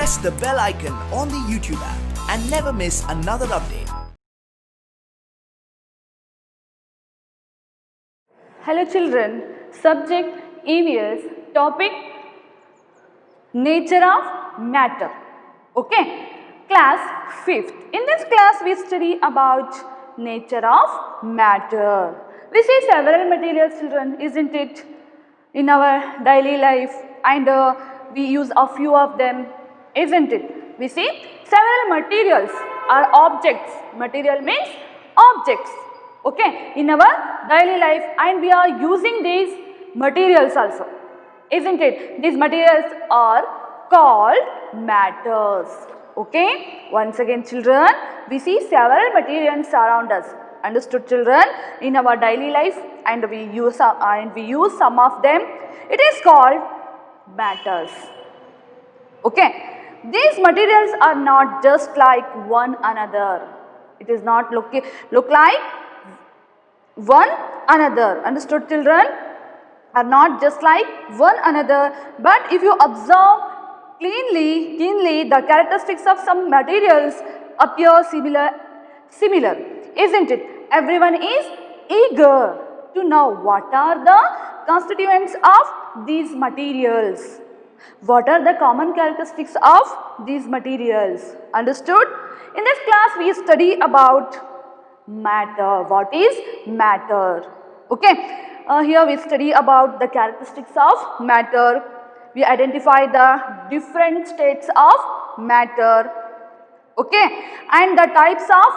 press the bell icon on the YouTube app and never miss another update. Hello children, subject EVS, topic nature of matter. Okay, class 5th. In this class we study about nature of matter. We see several materials children, isn't it, in our daily life, and we use a few of them, isn't it? We see several materials are objects. Material means objects, okay, in our daily life, and we are using these materials also, isn't it? These materials are called matters. Okay, once again children, we see several materials around us. Understood children? In our daily life, and we use some of them. It is called matters. Okay, these materials are not just like one another. It is not look like one another. Understood children? Are not just like one another, but if you observe keenly, the characteristics of some materials appear similar, isn't it? Everyone is eager to know what are the constituents of these materials. What are the common characteristics of these materials? Understood? In this class we study about matter. What is matter? Okay. Here we study about the characteristics of matter. We identify the different states of matter. Okay. And the types of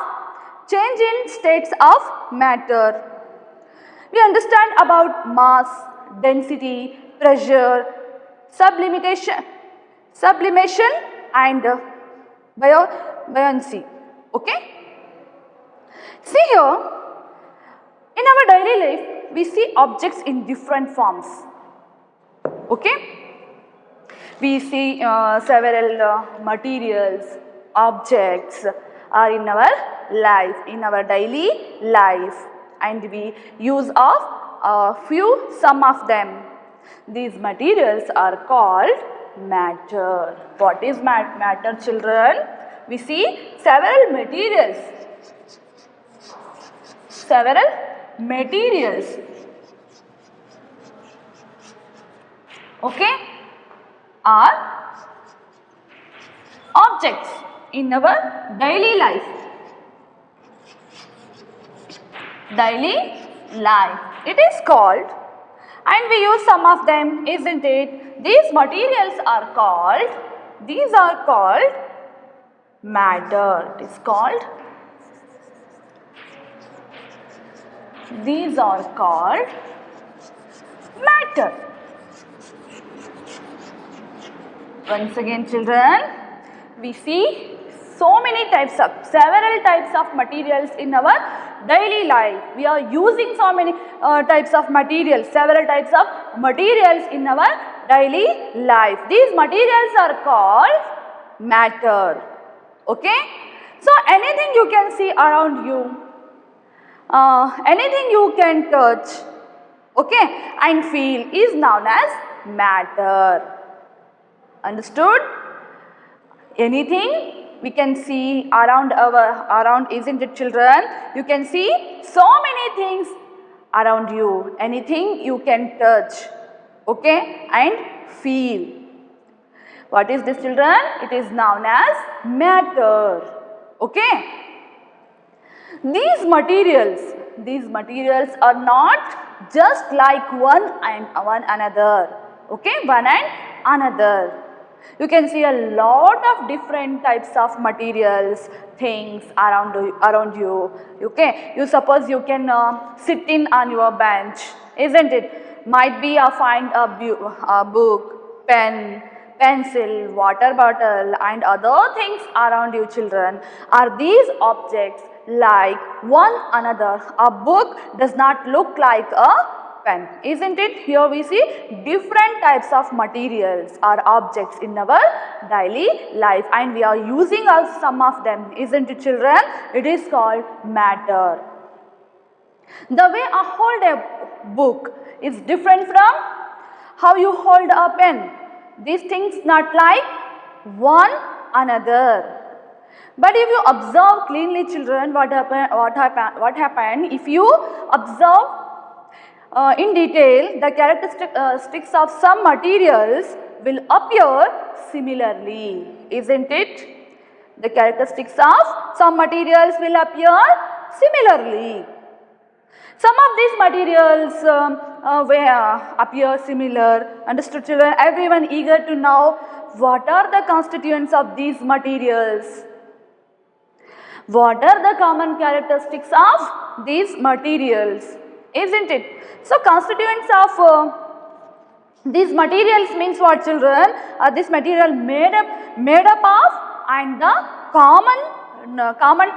change in states of matter. We understand about mass, density, pressure, sublimation and buoyancy. Okay. See here, in our daily life, we see objects in different forms. Okay. We see several materials, objects are in our life, in our daily life, and we use of some of them. These materials are called matter. What is matter children? We see several materials. Okay, are objects in our daily life. It is called, and we use some of them, isn't it? These materials are called matter. It is called, these are called matter. Once again children, we see several types of materials in our daily life. We are using so many types of materials, several types of materials in our daily life. These materials are called matter. Okay. So anything you can see around you, anything you can touch, okay, and feel is known as matter. Understood? Anything we can see around, isn't it children? You can see so many things around you. Anything you can touch, okay, and feel. What is this children? It is known as matter. Okay. These materials are not just like one another. Okay, one and another. You can see a lot of different types of materials, things around you. Okay, you suppose you can sit on your bench, isn't it? Might be find a book, pen, pencil, water bottle, and other things around you children. Are these objects like one another? A book does not look like a pen, isn't it? Here we see different types of materials or objects in our daily life, and we are using some of them, isn't it children? It is called matter. The way I hold a book is different from how you hold a pen. These things not like one another. But if you observe cleanly, children, what happened? If you observe in detail, the characteristics of some materials will appear similarly, isn't it? The characteristics of some materials will appear similarly. Some of these materials appear similar. Understood, children? Everyone eager to know what are the constituents of these materials. What are the common characteristics of these materials? Isn't it? So, constituents of these materials means what, children? This material made up of, and the common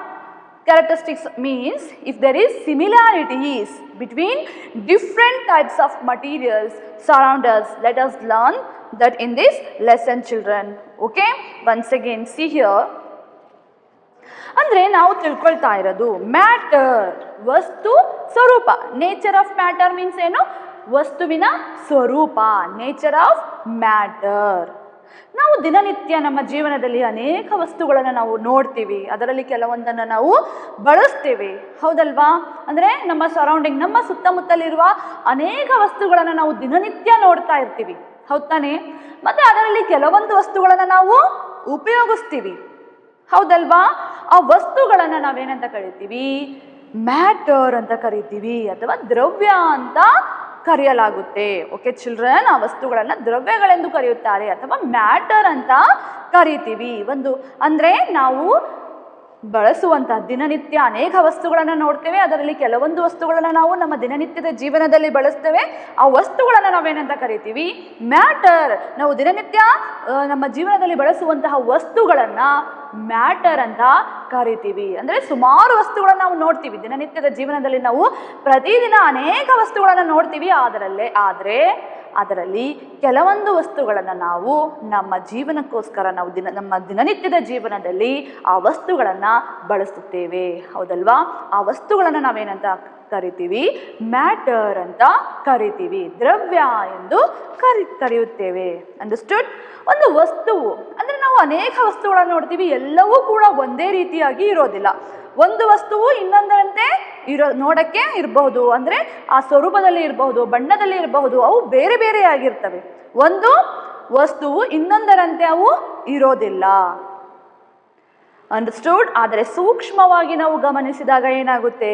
characteristics means if there is similarities between different types of materials surround us. Let us learn that in this lesson, children. Okay? Once again, see here. ಅಂದರೆ ನಾವು ತಿಳ್ಕೊಳ್ತಾ ಇರೋದು matter, ವಸ್ತು ಸ್ವರೂಪ. Nature of matter means ಏನು? ವಸ್ತುವಿನ ಸ್ವರೂಪ, nature of matter. ನಾವು ದಿನನಿತ್ಯ ನಮ್ಮ ಜೀವನದಲ್ಲಿ ಅನೇಕ ವಸ್ತುಗಳನ್ನು ನಾವು ನೋಡ್ತೀವಿ, ಅದರಲ್ಲಿ ಕೆಲವೊಂದನ್ನು ನಾವು ಬಳಸ್ತೀವಿ, ಹೌದಲ್ವಾ? ಅಂದರೆ ನಮ್ಮ ಸರೌಂಡಿಂಗ್, ನಮ್ಮ ಸುತ್ತಮುತ್ತಲಿರುವ ಅನೇಕ ವಸ್ತುಗಳನ್ನು ನಾವು ದಿನನಿತ್ಯ ನೋಡ್ತಾ ಇರ್ತೀವಿ, ಹೌದು ತಾನೆ? ಮತ್ತು ಅದರಲ್ಲಿ ಕೆಲವೊಂದು ವಸ್ತುಗಳನ್ನು ನಾವು ಉಪಯೋಗಿಸ್ತೀವಿ, ಹೌದಲ್ವಾ? ಆ ವಸ್ತುಗಳನ್ನು ನಾವೇನಂತ ಕರಿತೀವಿ? ಮ್ಯಾಟರ್ ಅಂತ ಕರಿತೀವಿ, ಅಥವಾ ದ್ರವ್ಯ ಅಂತ ಕರೆಯಲಾಗುತ್ತೆ. ಓಕೆ ಚಿಲ್ಡ್ರನ್, ಆ ವಸ್ತುಗಳನ್ನು ದ್ರವ್ಯಗಳೆಂದು ಕರೆಯುತ್ತಾರೆ ಅಥವಾ ಮ್ಯಾಟರ್ ಅಂತ ಕರಿತೀವಿ. ಒಂದು ಅಂದರೆ ನಾವು ಬಳಸುವಂತಹ ದಿನನಿತ್ಯ ಅನೇಕ ವಸ್ತುಗಳನ್ನು ನೋಡ್ತೇವೆ, ಅದರಲ್ಲಿ ಕೆಲವೊಂದು ವಸ್ತುಗಳನ್ನು ನಾವು ನಮ್ಮ ದಿನನಿತ್ಯದ ಜೀವನದಲ್ಲಿ ಬಳಸ್ತೇವೆ. ಆ ವಸ್ತುಗಳನ್ನು ನಾವೇನಂತ ಕರಿತೀವಿ? ಮ್ಯಾಟರ್. ನಾವು ದಿನನಿತ್ಯ ನಮ್ಮ ಜೀವನದಲ್ಲಿ ಬಳಸುವಂತಹ ವಸ್ತುಗಳನ್ನು ಮ್ಯಾಟರ್ ಅಂತ ಕರಿತೀವಿ. ಅಂದರೆ ಸುಮಾರು ವಸ್ತುಗಳನ್ನು ನಾವು ನೋಡ್ತೀವಿ ದಿನನಿತ್ಯದ ಜೀವನದಲ್ಲಿ, ನಾವು ಪ್ರತಿದಿನ ಅನೇಕ ವಸ್ತುಗಳನ್ನು ನೋಡ್ತೀವಿ. ಆದರೆ ಅದರಲ್ಲಿ ಕೆಲವೊಂದು ವಸ್ತುಗಳನ್ನು ನಾವು ನಮ್ಮ ಜೀವನಕ್ಕೋಸ್ಕರ ನಾವು ನಮ್ಮ ದಿನನಿತ್ಯದ ಜೀವನದಲ್ಲಿ ಆ ವಸ್ತುಗಳನ್ನು ಬಳಸುತ್ತೇವೆ, ಹೌದಲ್ವಾ? ಆ ವಸ್ತುಗಳನ್ನು ನಾವೇನಂತ ಕರಿತೀವಿ? ಮ್ಯಾಟರ್ ಅಂತ ಕರಿತೀವಿ, ದ್ರವ್ಯ ಎಂದು ಕರೆಯುತ್ತೇವೆ. ಅಂಡರ್ಸ್ಟುಡ್? ಒಂದು ವಸ್ತುವು ಅಂದರೆ ನಾವು ಅನೇಕ ವಸ್ತುಗಳನ್ನು ನೋಡ್ತೀವಿ, ಎಲ್ಲವೂ ಕೂಡ ಒಂದೇ ರೀತಿಯಾಗಿ ಇರೋದಿಲ್ಲ. ಒಂದು ವಸ್ತುವು ಇನ್ನೊಂದರಂತೆ ನೋಡಕ್ಕೆ ಇರಬಹುದು, ಅಂದರೆ ಆ ಸ್ವರೂಪದಲ್ಲಿ ಇರಬಹುದು, ಬಣ್ಣದಲ್ಲಿ ಇರಬಹುದು, ಅವು ಬೇರೆ ಬೇರೆ ಆಗಿರ್ತವೆ. ಒಂದು ವಸ್ತುವು ಇನ್ನೊಂದರಂತೆ ಅವು ಇರೋದಿಲ್ಲ. ಅಂಡರ್ಸ್ಟುಡ್? ಆದರೆ ಸೂಕ್ಷ್ಮವಾಗಿ ನಾವು ಗಮನಿಸಿದಾಗ ಏನಾಗುತ್ತೆ?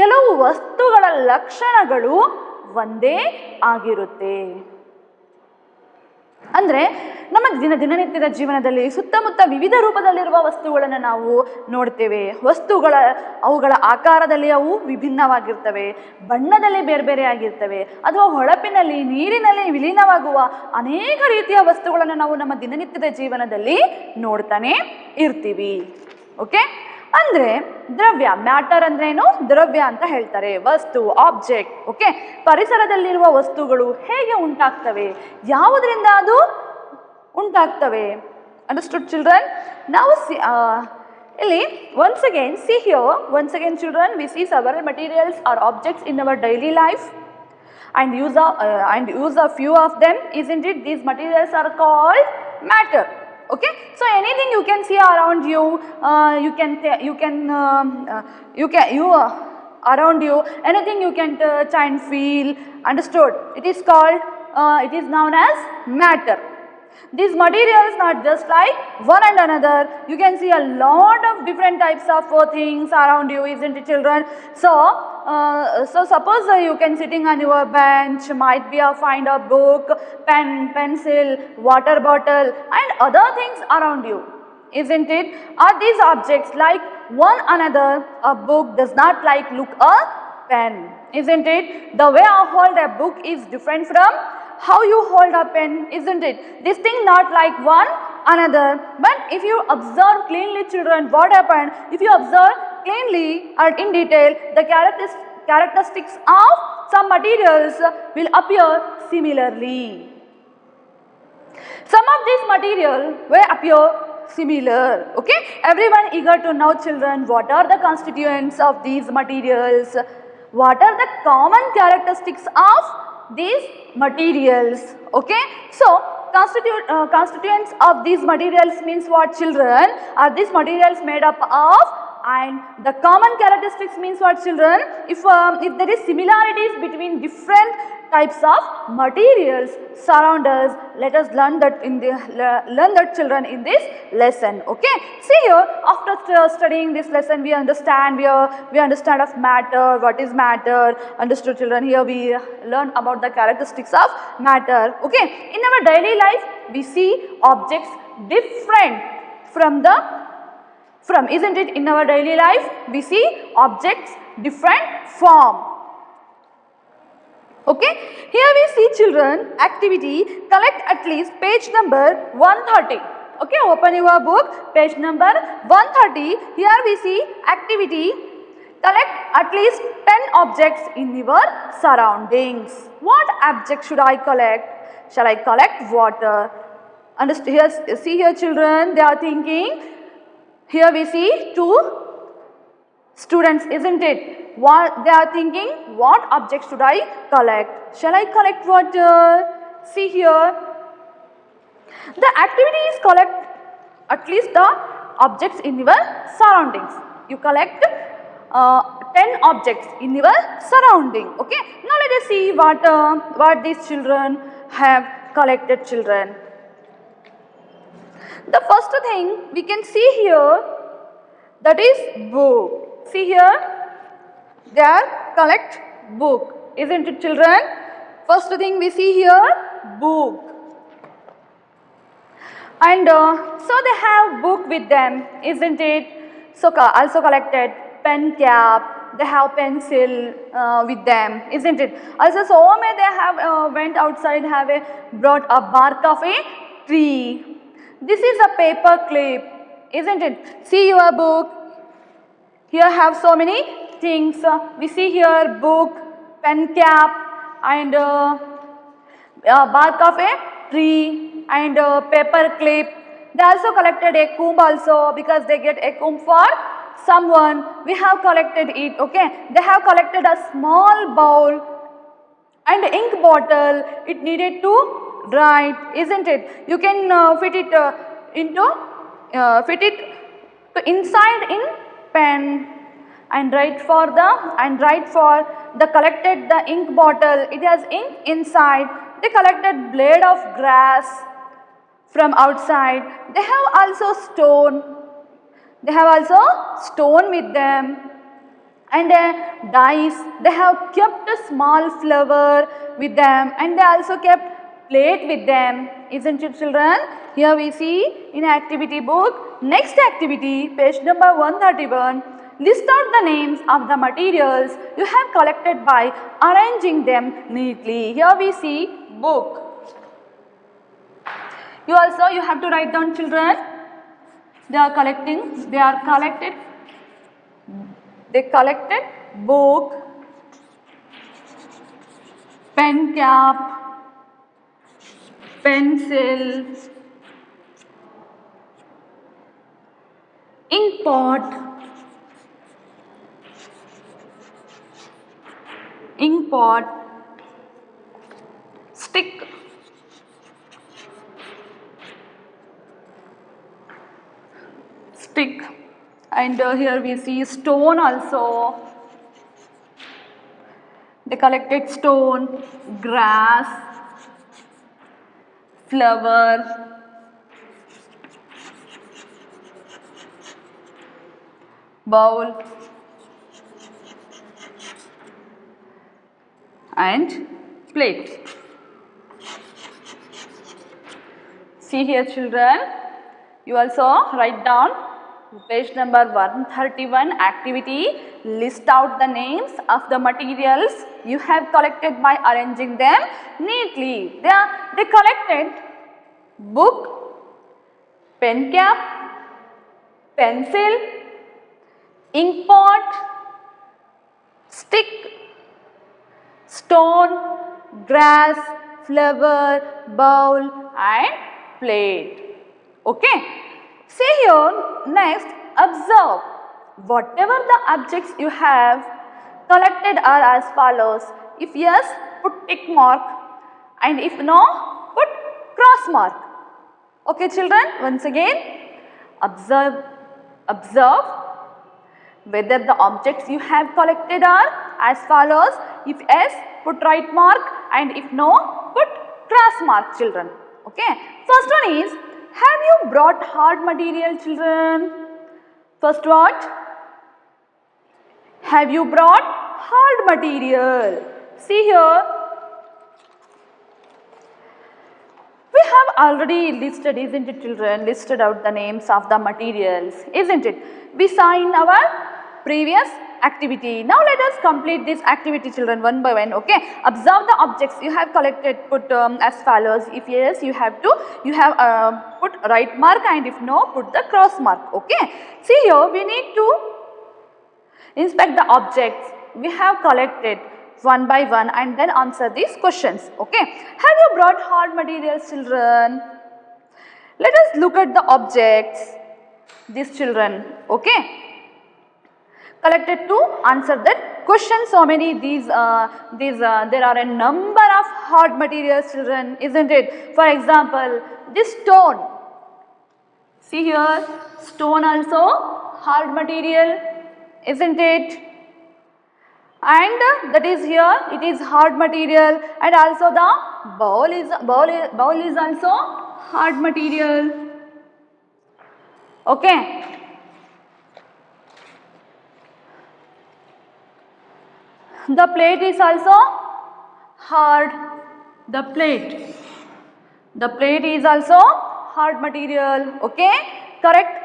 ಕೆಲವು ವಸ್ತುಗಳ ಲಕ್ಷಣಗಳು ಒಂದೇ ಆಗಿರುತ್ತೆ. ಅಂದರೆ ನಮ್ಮ ದಿನನಿತ್ಯದ ಜೀವನದಲ್ಲಿ ಸುತ್ತಮುತ್ತ ವಿವಿಧ ರೂಪದಲ್ಲಿರುವ ವಸ್ತುಗಳನ್ನು ನಾವು ನೋಡ್ತೇವೆ. ಅವುಗಳ ಆಕಾರದಲ್ಲಿ ಅವು ವಿಭಿನ್ನವಾಗಿರ್ತವೆ, ಬಣ್ಣದಲ್ಲಿ ಬೇರೆ ಬೇರೆ ಆಗಿರ್ತವೆ, ಅಥವಾ ಹೊಳಪಿನಲ್ಲಿ, ನೀರಿನಲ್ಲಿ ವಿಲೀನವಾಗುವ ಅನೇಕ ರೀತಿಯ ವಸ್ತುಗಳನ್ನು ನಾವು ನಮ್ಮ ದಿನನಿತ್ಯದ ಜೀವನದಲ್ಲಿ ನೋಡ್ತಾನೆ ಇರ್ತೀವಿ. ಓಕೆ? ಅಂದರೆ ದ್ರವ್ಯ, ಮ್ಯಾಟರ್ ಅಂದ್ರೆ ಏನು? ದ್ರವ್ಯ ಅಂತ ಹೇಳ್ತಾರೆ, ವಸ್ತು, ಆಬ್ಜೆಕ್ಟ್. ಓಕೆ? ಪರಿಸರದಲ್ಲಿರುವ ವಸ್ತುಗಳು ಹೇಗೆ ಉಂಟಾಗ್ತವೆ, ಯಾವುದರಿಂದ ಅದು ಉಂಟಾಗ್ತವೆ? Understood children? ನಾವು ಇಲ್ಲಿ once again children, we see several materials or objects in our daily life and use a few of them, isn't it? These materials are called matter. Okay, so anything you can see around you, around you, anything you can touch and feel. Understood? It is known as matter. These materials not just like one and another. You can see a lot of different types of things around you, isn't it, children? So suppose you can sitting on your bench, might be a find a book, pen, pencil, water bottle, and other things around you, isn't it? Are these objects like one another? A book does not look a pen, isn't it? The way I hold a book is different from how you hold a pen, isn't it? This thing not like one another. But if you observe cleanly, children, what happened? If you observe cleanly or in detail, the characteristics of some materials will appear similarly. Some of these materials will appear similar. Okay? Everyone eager to know, children, what are the constituents of these materials? What are the common characteristics of these materials? Okay? So constituents of these materials means what, children? Are these materials made up of? And the common characteristics means what, children? If there is similarities between different types of materials surround us, let us learn that children in this lesson. Okay, see here, after studying this lesson, we understand of matter, what is matter. Understood, children? Here we learn about the characteristics of matter. Okay, in our daily life we see objects different from, isn't it? In our daily life we see objects different form. Okay, here we see, children, activity, collect at least page number 130. Okay, open your book, page number 130. Here we see activity, collect at least 10 objects in your surroundings. What object should I collect? Shall I collect water? Here, see here, children, they are thinking. Here we see two students, isn't it? What they are thinking, what object should I collect? Shall I collect water? See here, the activity is collect at least the objects in your surroundings. You collect 10 objects in your surrounding. Okay, now let us see what these children have collected, children. The first thing we can see here, that is book. See here, they are collect book, isn't it, children? First thing we see here, book. And so they have book with them, isn't it? So also collected pen cap, they have pencil with them, isn't it? Also so may they have went outside, brought a bark of a tree. This is a paper clip, isn't it? See your book. Here have so many things. We see here book, pen cap, and bark of a tree, and paper clip. They also collected a comb also, because they get a comb for someone. We have collected it. Okay, they have collected a small bowl and ink bottle. It needed to write, isn't it? You can fit it inside in pen and write for the collected the ink bottle. It has ink inside. They collected blade of grass from outside. They have also stone. They have also stone with them, and dice. They have kept a small flower with them, and they also kept plate with them, isn't it, children? Here we see in activity book, next activity, page number 131, list out the names of the materials you have collected by arranging them neatly. Here we see book. You have to write down, children. They collected book, pen cap, pencil, ink pot, stick, and here we see stone also. They collected stone, grass, flower, bowl, and plate. See here, children, you also write down page number 131 activity, list out the names of the materials you have collected by arranging them neatly. They collected book, pen cap, pencil, ink pot, stick, stone, grass, flower, bowl, and plate. Okay. See here, next, observe. Whatever the objects you have collected are as follows. If yes, put tick mark, and if no, put cross mark. Okay children, once again, observe whether the objects you have collected are as follows. If yes, put right mark, and if no, put cross mark children. Okay. First one is, have you brought hard material children? First what? Have you brought hard material? See here. We have already listed, isn't it children, listed out the names of the materials, isn't it? We saw in our previous activity. Now let us complete this activity children one by one, okay? Observe the objects you have collected, put as follows. If yes, you have put right mark, and if no, put the cross mark, okay? See here, we need to inspect the objects we have collected one by one and then answer these questions, okay? Have you brought hard materials children? Let us look at the objects, these children, okay? Collected to answer that question. So many there are a number of hard materials children, isn't it? For example, this stone. See here, stone also hard material, isn't it? And that is here, it is hard material, and also the bowl is also hard material. Okay. The plate is also hard. The plate is also hard material. Okay, correct.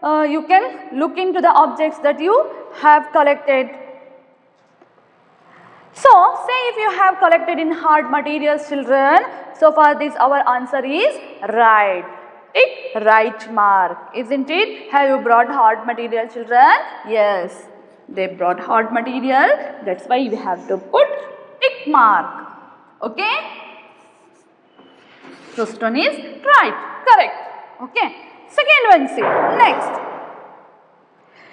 You can look into the objects that you have collected. So, say if you have collected in hard materials children, so far this our answer is right. Tick right mark, isn't it? Have you brought hard material children? Yes, they brought hard material, that's why we have to put tick mark. Okay? First one is right, correct. Okay. Second one, see. Next.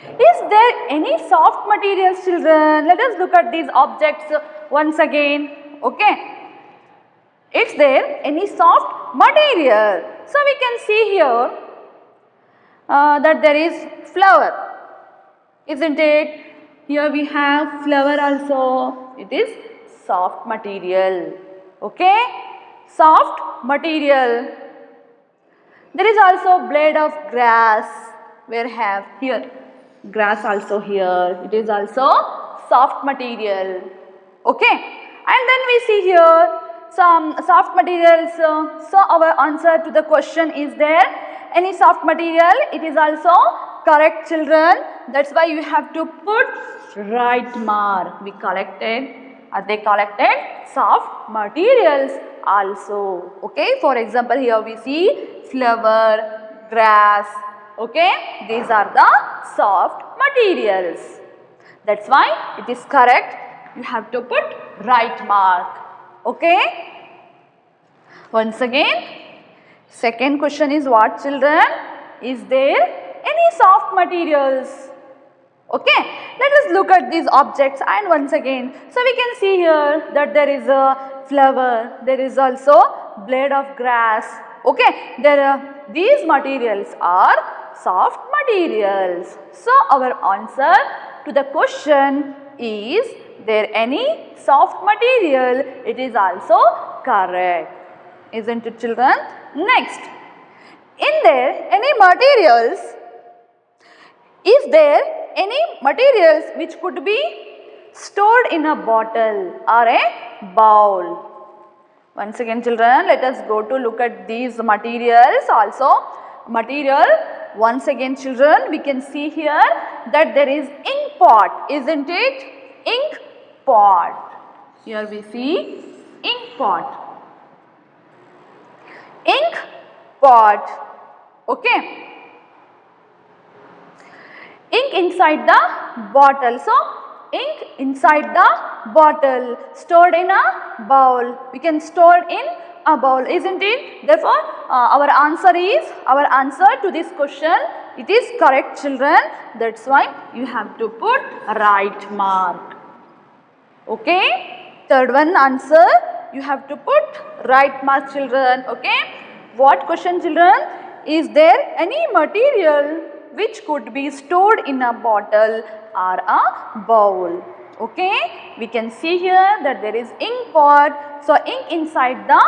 Is there any soft materials children? Let us look at these objects once again. Okay. Is there any soft material? So we can see here that there is flower. Isn't it? Here we have flower also. It is soft material. Okay? Soft material. There is also blade of grass. We have here grass also here. It is also soft material. Okay? And then we see here some soft materials. So our answer to the question, is there any soft material? It is also correct children. That's why you have to put right mark. We collected, they collected soft materials also. Okay, for example, here we see flower, grass. Okay, these are the soft materials. That's why it is correct. You have to put right mark. Okay. Once again, second question is what children? Is there any soft materials? Okay, let us look at these objects and once again. So we can see here that there is a flower, there is also blade of grass. Okay, these materials are soft materials. So our answer to the question, is there any soft material? It is also correct. Isn't it children? Next, is there any materials which could be stored in a bottle or a bowl? Once again children, let us go to look at these materials also. Material, once again children, we can see here that there is ink pot, isn't it? Ink pot. Here we see ink pot. Ink pot. Okay. Ink inside the bottle. So, ink inside the bottle, stored in a bowl. We can store in a bowl, isn't it? Therefore, our answer to this question, it is correct children. That's why you have to put right mark. Okay. Third one answer, you have to put right mark children. Okay. What question, children? Is there any material which could be stored in a bottle or a bowl? Okay, we can see here that there is ink pot. So ink inside the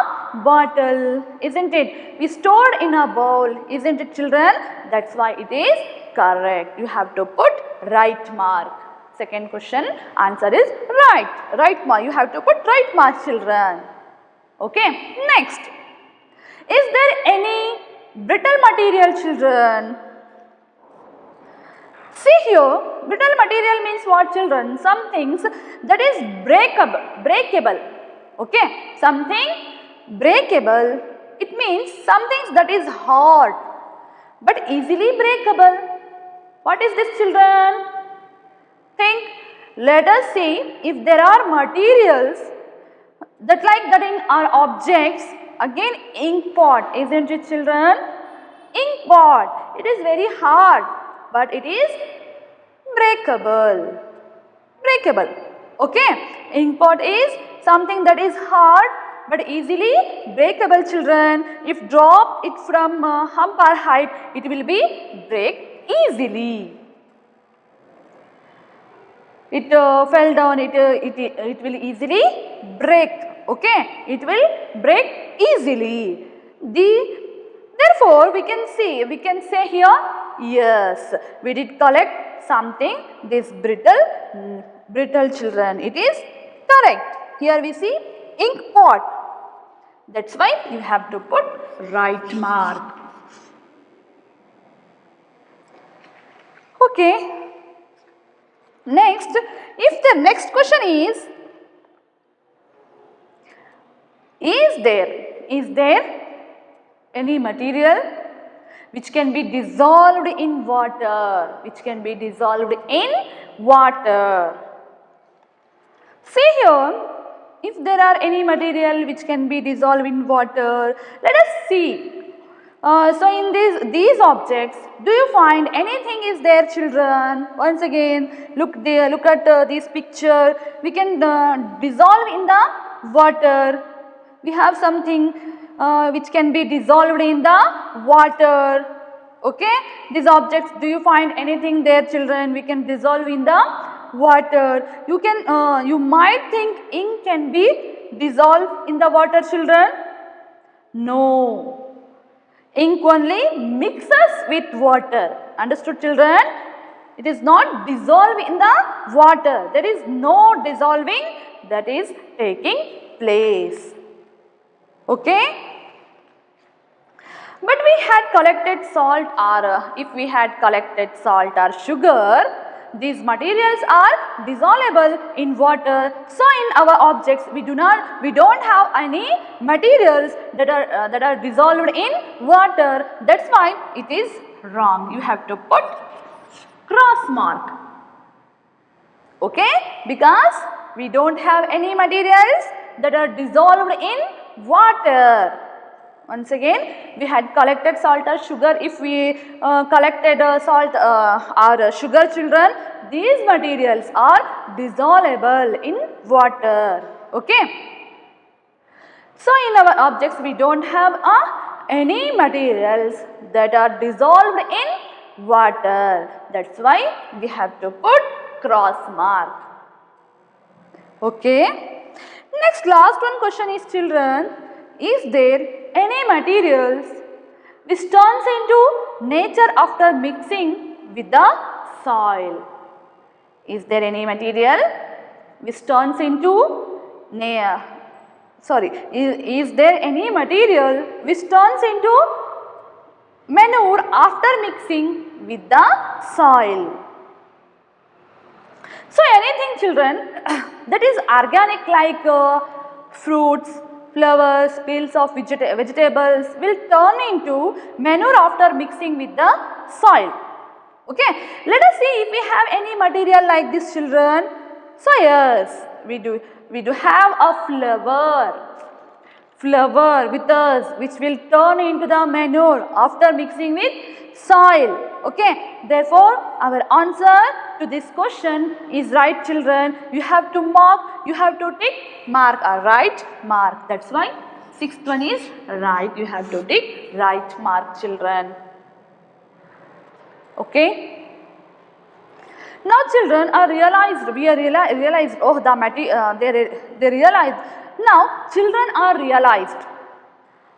bottle, isn't it? We stored in a bowl, isn't it, children? That's why it is correct. You have to put right mark. Second question, answer is right. Right mark. You have to put right mark, children. Okay, next. Is there any brittle material, children? See here, brittle material means what, children? Some things that is breakable. Okay, something breakable. It means some things that is hard but easily breakable. What is this, children? Think. Let us see if there are materials that in our objects. Again, ink pot, isn't it, children? Ink pot. It is very hard, but it is breakable. Breakable. Okay. Ink pot is something that is hard but easily breakable, children. If drop it from hump or height, it will be break easily. It fell down, it will easily break. Okay, it will break easily. Therefore, we can say here, yes, we did collect something, this brittle, children. It is correct. Here we see ink pot. That's why you have to put right mark. Okay. Next, if the next question is there any material which can be dissolved in water? See here, if there are any material which can be dissolved in water, let us see. So in these objects, do you find anything is there, children? Once again, look at this picture. We can dissolve in the water. We have something which can be dissolved in the water. Okay, these objects, do you find anything there, children? We can dissolve in the water. You might think ink can be dissolved in the water, children. No. Ink only mixes with water. Understood, children? It is not dissolved in the water. There is no dissolving that is taking place. Okay? But we had collected salt, or if we had collected salt or sugar, these materials are dissolvable in water. So in our objects, we don't have any materials that are dissolved in water. That's why it is wrong. You have to put cross mark. Okay? Because we don't have any materials that are dissolved in water. Once again, we had collected salt or sugar. If we collected salt or sugar, children, these materials are dissolvable in water. Okay. So in our objects, we don't have any materials that are dissolved in water. That's why we have to put cross mark. Okay. Next, last one question is, children, is there any materials which turns into nature after mixing with the soil? Is there any material which turns into is there any material which turns into manure after mixing with the soil? So anything, children, that is organic, like fruits, flowers, peels of vegetables will turn into manure after mixing with the soil. Okay, let us see if we have any material like this, children. So yes, we do have a flower with us which will turn into the manure after mixing with soil. Okay, therefore our answer to this question is right, children. You have to tick mark a right mark. That's why Sixth one is right. You have to take right mark, children. Okay. Now children are realized, we are realized, oh the material, they realized, now children are realized,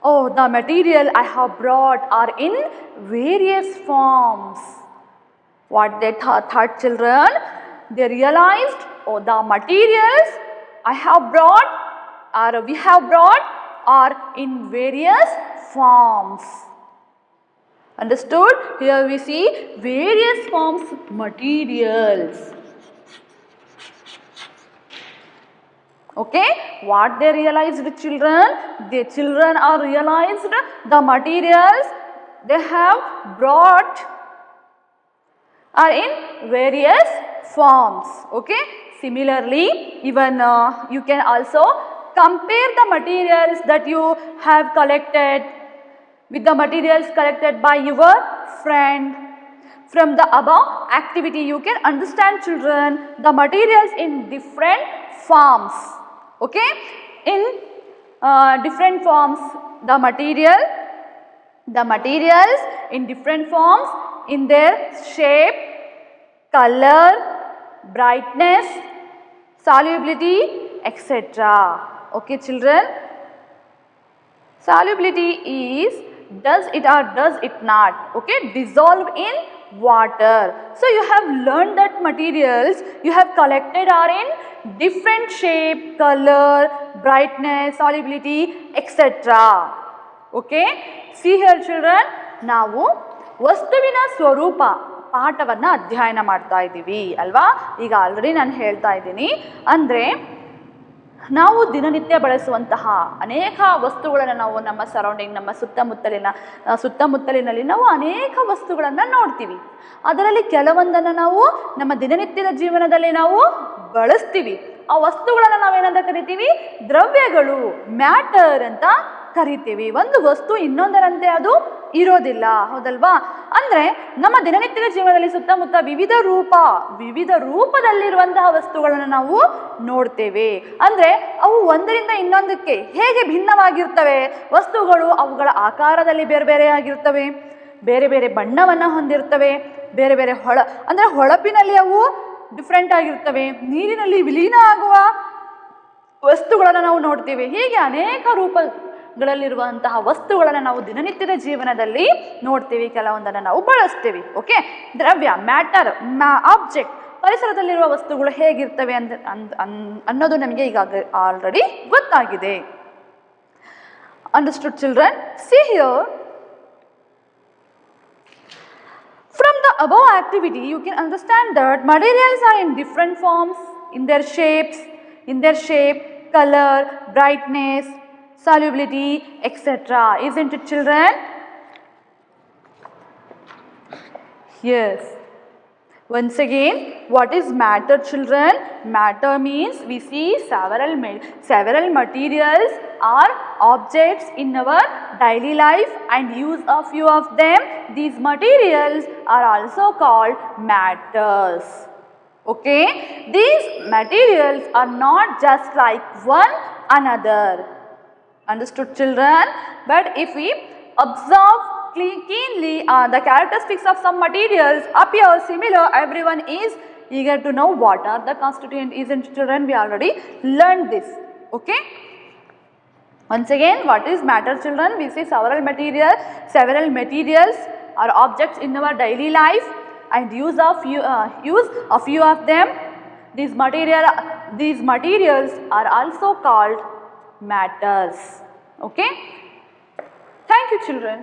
oh the material I have brought are in various forms. What they thought children? They realized, oh the materials I have brought or we have brought are in various forms. Understood? Here we see various forms of materials. Okay, what they realized, children? The children are realized the materials they have brought are in various forms. Okay, similarly, even you can also compare the materials that you have collected with the materials collected by your friend. From the above activity, you can understand, children, the materials in different forms. Okay, in different forms, the materials in different forms, in their shape, color, brightness, solubility, etc. Okay, children. Solubility is does it or does it not, okay, dissolve in water. So you have learned that materials you have collected are in different shape, color, brightness, solubility, etc. Okay, see here children, ನಾವು ವಸ್ತುವಿನ ಸ್ವರೂಪ ಪಾಠವನ್ನು ಅಧ್ಯಯನ ಮಾಡ್ತಾ ಇದ್ದೀವಿ ಅಲ್ವಾ. ಈಗ already ನಾನು ಹೇಳ್ತಾ ಇದ್ದೀನಿ, ಅಂದರೆ ನಾವು ದಿನನಿತ್ಯ ಬಳಸುವಂತಹ ಅನೇಕ ವಸ್ತುಗಳನ್ನು ನಾವು ನಮ್ಮ ಸರೌಂಡಿಂಗ್, ನಮ್ಮ ಸುತ್ತಮುತ್ತಲಿನಲ್ಲಿ ನಾವು ಅನೇಕ ವಸ್ತುಗಳನ್ನು ನೋಡ್ತೀವಿ. ಅದರಲ್ಲಿ ಕೆಲವೊಂದನ್ನು ನಾವು ನಮ್ಮ ದಿನನಿತ್ಯದ ಜೀವನದಲ್ಲಿ ನಾವು ಬಳಸ್ತೀವಿ. ಆ ವಸ್ತುಗಳನ್ನು ನಾವೇನಂತ ಕರಿತೀವಿ? ದ್ರವ್ಯಗಳು, ಮ್ಯಾಟರ್ ಅಂತ ಕರಿತೀವಿ. ಒಂದು ವಸ್ತು ಇನ್ನೊಂದರಂತೆ ಅದು ಇರೋದಿಲ್ಲ, ಹೌದಲ್ವಾ? ಅಂದರೆ ನಮ್ಮ ದಿನನಿತ್ಯದ ಜೀವನದಲ್ಲಿ ಸುತ್ತಮುತ್ತ ವಿವಿಧ ರೂಪದಲ್ಲಿರುವಂತಹ ವಸ್ತುಗಳನ್ನು ನಾವು ನೋಡ್ತೇವೆ. ಅಂದರೆ ಅವು ಒಂದರಿಂದ ಇನ್ನೊಂದಕ್ಕೆ ಹೇಗೆ ಭಿನ್ನವಾಗಿರ್ತವೆ? ವಸ್ತುಗಳು ಅವುಗಳ ಆಕಾರದಲ್ಲಿ ಬೇರೆ ಬೇರೆಯಾಗಿರ್ತವೆ, ಬೇರೆ ಬೇರೆ ಬಣ್ಣವನ್ನು ಹೊಂದಿರ್ತವೆ, ಬೇರೆ ಬೇರೆ ಹೊಳಪಿನಲ್ಲಿ ಅವು ಡಿಫ್ರೆಂಟ್ ಆಗಿರ್ತವೆ, ನೀರಿನಲ್ಲಿ ವಿಲೀನ ಆಗುವ ವಸ್ತುಗಳನ್ನು ನಾವು ನೋಡ್ತೀವಿ. ಹೀಗೆ ಅನೇಕ ರೂಪಗಳಲ್ಲಿರುವಂತಹ ವಸ್ತುಗಳನ್ನು ನಾವು ದಿನನಿತ್ಯದ ಜೀವನದಲ್ಲಿ ನೋಡ್ತೀವಿ, ಕೆಲವೊಂದನ್ನು ನಾವು ಬಳಸ್ತೀವಿ. ಓಕೆ, ದ್ರವ್ಯ, ಮ್ಯಾಟರ್, ಆಬ್ಜೆಕ್ಟ್, ಪರಿಸರದಲ್ಲಿರುವ ವಸ್ತುಗಳು ಹೇಗಿರ್ತವೆ ಅನ್ನೋದು ನಮಗೆ ಈಗ ಆಲ್ರೆಡಿ ಗೊತ್ತಾಗಿದೆ. Understood children? See here, from the above activity, you can understand that materials are in different forms, in their shape, color, brightness, solubility, etc. Isn't it, children? Yes. Once again, what is matter, children? Matter means we see several materials or objects in our daily life and use a few of them. These materials are also called matters. Okay, these materials are not just like one another. Understood, children? But if we observe keenly, the characteristics of some materials appear similar. Everyone is eager to know what are the constituent. Isn't, children? We already learned this. Okay. Once again, what is matter, children? We see several materials or objects in our daily life and use a few of them. These materials are also called matters. Okay. Thank you, children.